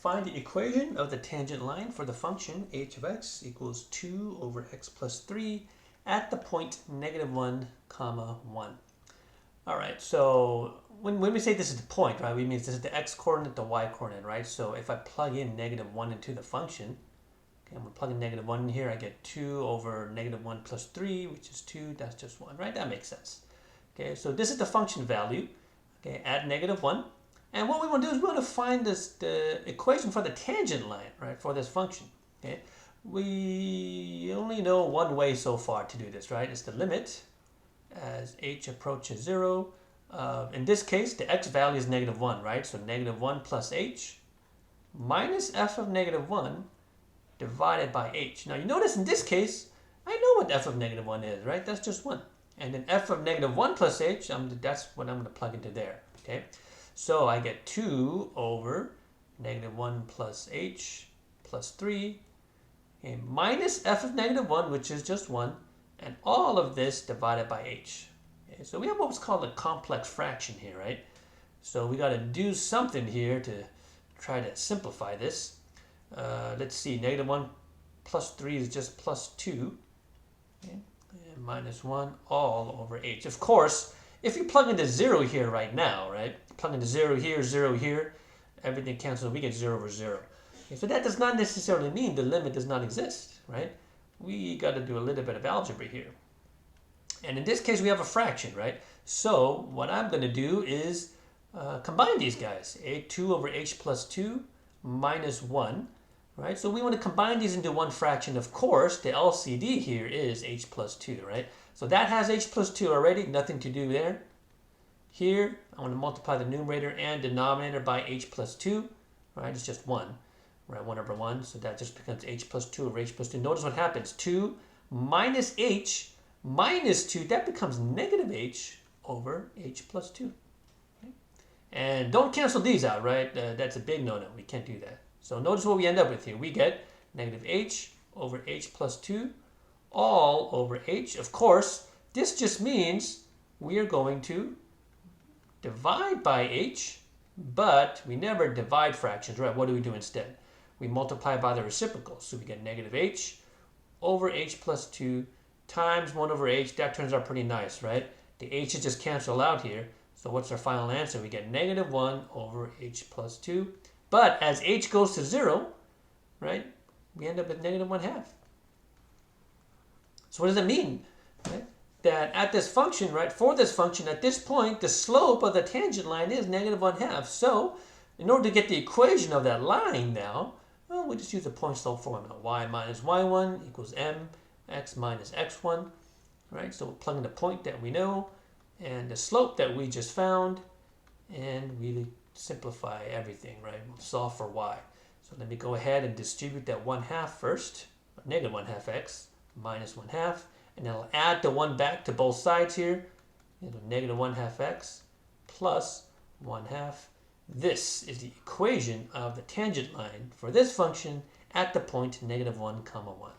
Find the equation of the tangent line for the function h of x equals 2 over x plus 3 at the point -1, 1. All right, so when we say this is the point, right, we mean this is the x coordinate, the y coordinate, right? So if I plug in -1 into the function, okay, I'm going to plug in -1 in here, I get 2 over -1 plus 3, which is 2, that's just 1, right? That makes sense. Okay, so this is the function value, okay, at -1. And what we want to do is we want to find the equation for the tangent line, right, for this function. Okay, we only know one way so far to do this, right? It's the limit as h approaches 0. In this case, the x value is -1, right? So -1 plus h minus f of -1 divided by h. Now you notice in this case, I know what f of -1 is, right? That's just 1. And then f of -1 plus h, that's what I'm going to plug into there, okay? So I get 2 over -1 plus h plus 3 okay, minus f of -1, which is just 1, and all of this divided by h. Okay, so we have what's called a complex fraction here, right? So we got to do something here to try to simplify this. Let's see, -1 plus 3 is just plus 2, okay, and minus 1 all over h. Of course, if you plug into 0 here right now, right? Plug into 0 here, everything cancels, we get 0 over 0. Okay, so that does not necessarily mean the limit does not exist, right? We got to do a little bit of algebra here. And in this case, we have a fraction, right? So what I'm going to do is combine these guys. 2 over h plus 2 minus 1, right? So we want to combine these into one fraction. Of course, the LCD here is h plus 2, right? So that has h plus 2 already, nothing to do there. Here, I want to multiply the numerator and denominator by h plus 2, right? It's just 1, right? 1 over 1, so that just becomes h plus 2 over h plus 2. Notice what happens. 2 minus h minus 2, that becomes negative h over h plus 2. Okay? And don't cancel these out, right? That's a big no-no. We can't do that. So notice what we end up with here. We get negative h over h plus 2 all over h. Of course, this just means we are going to divide by h, but we never divide fractions, right? What do we do instead? We multiply by the reciprocal. So we get negative h over h plus 2 times 1 over h. That turns out pretty nice, right? The h's just cancel out here. So what's our final answer? We get -1 over h plus 2. But as h goes to 0, right, we end up with -1/2. So what does it mean? Right? That at this function, right, for this function, at this point, the slope of the tangent line is -1/2. So in order to get the equation of that line now, well, we just use the point slope formula. Y minus y1 equals mx minus x1, right? So we'll plug in the point that we know and the slope that we just found, and we simplify everything, right? We'll solve for y. So let me go ahead and distribute that 1/2 first, -1/2 x minus 1/2, and then I'll add the 1 back to both sides here. It'll -1/2 x plus 1/2. This is the equation of the tangent line for this function at the point -1, 1.